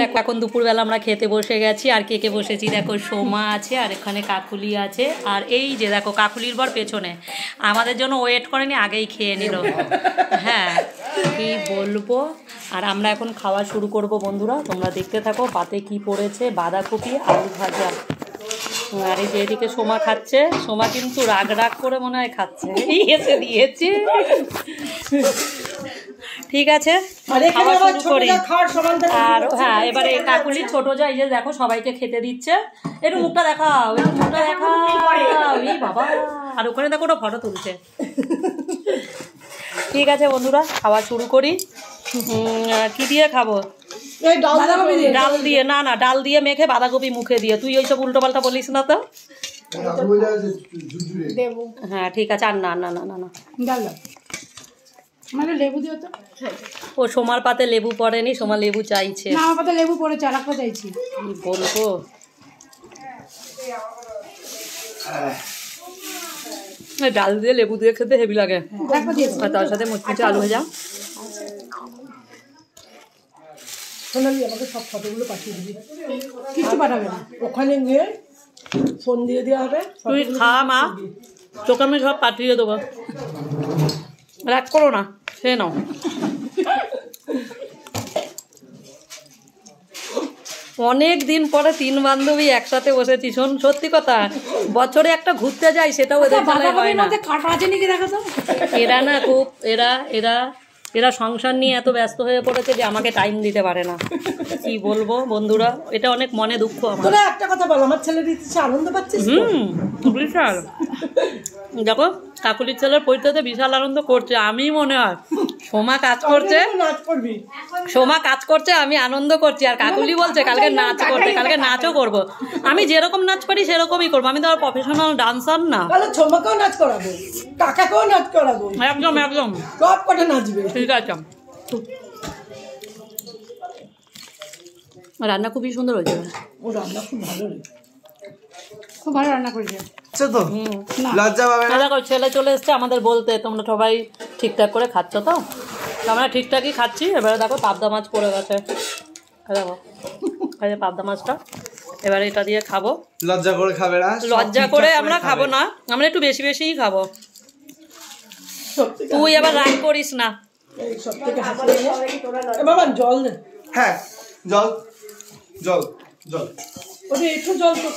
দেখো এখন দুপুরবেলা আমরা খেতে বসে গেছি। আর কে কে বসেছি দেখো, সোমা আছে আর এখানে কাকুলি আছে। আর এই যে দেখো কাকুলির বর পেছনে আমাদের জন্য ওয়েট করেনি, আগেই খেয়ে নিল। হ্যাঁ কি বলবো। আর আমরা এখন খাওয়া শুরু করব বন্ধুরা, তোমরা দেখতে থাকো। পাতে কি পড়েছে, বাঁধাকপি আলু ভাজা। আর এই যে এদিকে সোমা খাচ্ছে, সোমা কিন্তু রাগ রাগ করে মনে হয় খাচ্ছে। এসে দিয়েছে, ঠিক আছে খাওয়া শুরু করি। আর হ্যাঁ এবারে কাকুলি ছোট যা এই যে দেখো সবাইকে খেতে দিচ্ছে। একটু মুখটা দেখাও, একটু মুখটা দেখাও। এই বাবা, আর ওখানে দেখো ওটা ফটো তুলছে। ঠিক আছে বন্ধুরা, খাওয়া শুরু করি। কি দিয়ে খাবো? ডাল দিয়ে। না না, ডাল দিয়ে মেখে বাঁধাকপি মুখে দিয়ে। তুই ওইসব উল্টো পাল্টা বলিস না তো। হ্যাঁ ঠিক আছে। আর না না না না না মানে লেবু দিও তো। ও সোমার পাতে লেবু পড়েনি, সোমা লেবু চাইছে। না আমার পাতে লেবু পড়েছে, আর একটা চাইছি। কি বলবো, ডাল দিয়ে লেবু দিয়ে খেতে হেভি লাগে। আর তার সাথে মুচমুচে আলু ভাজা। আমাকে সব ফটোগুলো পাঠিয়ে দিবি, কিছু পাঠাবে না, ওখানে গিয়ে ফোন দিয়ে দেওয়া হবে। তুই খা মা, তোকে আমি সব পাঠিয়ে দেবো, রাগ করো না, খেয়ে নাও। অনেক দিন পরে তিন বান্ধবী একসাথে বসেছি। শোন সত্যি কথা, বছরে একটা ঘুরতে যাই সেটাও এদের বেলায় হয় না। এরা না খুব এরা সংসার নিয়ে এত ব্যস্ত হয়ে পড়েছে যে আমাকে টাইম দিতে পারে না। কি বলবো বন্ধুরা, এটা অনেক মনে দুঃখ আমার। তোরা একটা কথা বল, আমার ছেলের ইচ্ছে আনন্দ পাচ্ছিস? বিশাল। দেখো কাকুলির ছেলের পরীক্ষাতে বিশাল আনন্দ করছে। আমি মনে হয় সোমা কাজ করছে, সোমা কাজ করছে, আমি আনন্দ করছি। আর কাকুলি বলছে কালকে নাচ করতে, কালকে নাচও করব। আমি যেরকম নাচ পারি সেরকমই করবো, আমি তো আর প্রফেশনাল ডান্সার না। সোমাকেও নাচ করাবো, কাকাকেও নাচ করাবো, একদম একদম সব কটা নাচবে। ঠিক আছে। রান্না খুবই সুন্দর হয়েছে। ও রান্না খুব ভালো, খুব ভালো রান্না করেছে। দেখো ছেলে চলে এসছে আমাদের বলতে, তোমরা সবাই ঠিকঠাক করে খাচ্ছ তো? আমরা ঠিকঠাকই খাচ্ছি। এবারে দেখো পাবদা মাছ পড়ে গেছে, দেখো এই পাবদা মাছটা। এবারে এটা দিয়ে খাবো। লজ্জা করে খাবে না? লজ্জা করে আমরা খাবো না, আমরা একটু বেশি বেশিই খাবো। তুই আবার রাগ করিস না। বাবা জল দে। হ্যাঁ জল জল জল, একটু জল তো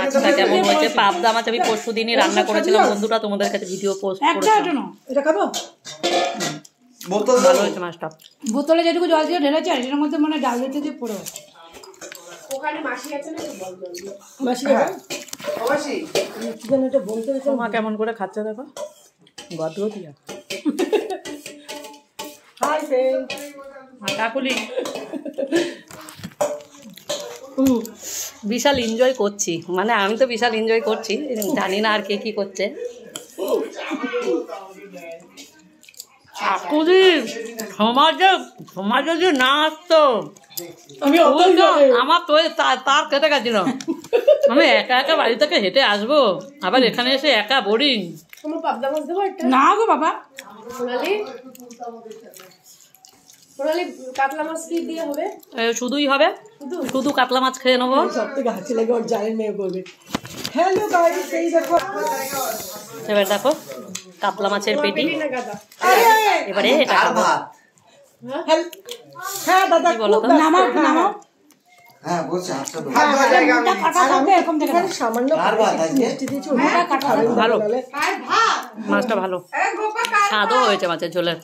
মাছটা কেমন হয়েছে। পাবদা মাছ আমি পরশু দিনই রান্না করেছিলাম বন্ধুরা, তোমাদের কাছে ভিডিও পোস্ট করেছিলাম। এটা খাবো? বোতল ভালো হয়েছে মাছটা। বোতলে যেটুকু জল দিয়ে ঢেলেছে আর এটার মধ্যে মানে ডাল দিতে দিয়ে পড়ে। ওখানে মাসি আছে না? মাসি মাসি কি জানো এটা বলতে হচ্ছে। মা কেমন করে খাচ্ছে দেখো, গদ্র দিয়া। হাই ফ্রেন্ড, কাকুলি বিশাল এনজয় করছি, মানে আমি তো বিশাল এনজয় করছি, জানি না আর কে কি করছে। কাকুলি সমাজে যে না আসতো আমার তো তার কেটে গেছিল। আমি একা একা বাড়ি থেকে হেঁটে আসবো, আবার এখানে এসে একা বোরিং। না গো বাবা, কাতলা মাছ কি দিয়ে হবে? শুধুই হবে, শুধু কাতলা মাছ খেয়ে নেবো। সব থেকে হাসি লাগে ওর জায়ের মেয়ে বলবে হ্যালো গাইস, এই দেখো। এবার দেখো কাতলা মাছের পেটি। এবারে এটা খাবো। হ্যাঁ দাদা বলো তো, নামাও নামাও। হ্যাঁ বলছি আচ্ছা তো সামান্য ভালো মাছটা, ভালো স্বাদও হয়েছে মাছের ঝোলের।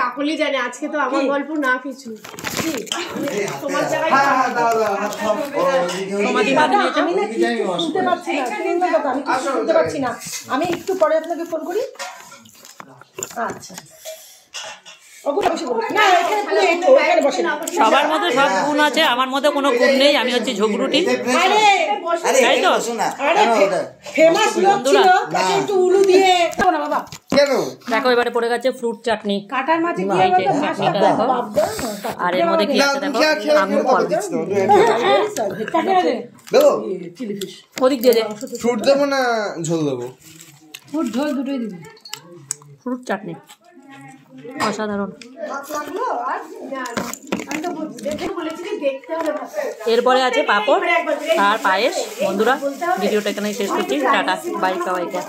কাকুলি জানে আজকে তো আমার গল্প না কিছু। আমি একটু পরে আপনাকে ফোন করি। আচ্ছা সবার মধ্যে সব গুণ আছে, আমার মধ্যে কোনো গুণ নেই, আমি হচ্ছে ঝগড়ুটি। তাই তো দেখো এবারে পড়ে গেছে ফ্রুট চাটনি। কাটার মাছে চাটনিটা দেখো, আর এর মধ্যে কি আছে দেখো, আঙুর ফল। ওদিক দিয়ে ফ্রুট দেবো না ঝোল দেবো? ফ্রুট ঝোল দুটোই দিবি। ফ্রুট চাটনি অসাধারণ। এরপরে আছে পাঁপড় আর পায়েস। বন্ধুরা ভিডিওটা এখানেই শেষ করছি। টাটা, বাইকা বাইকা।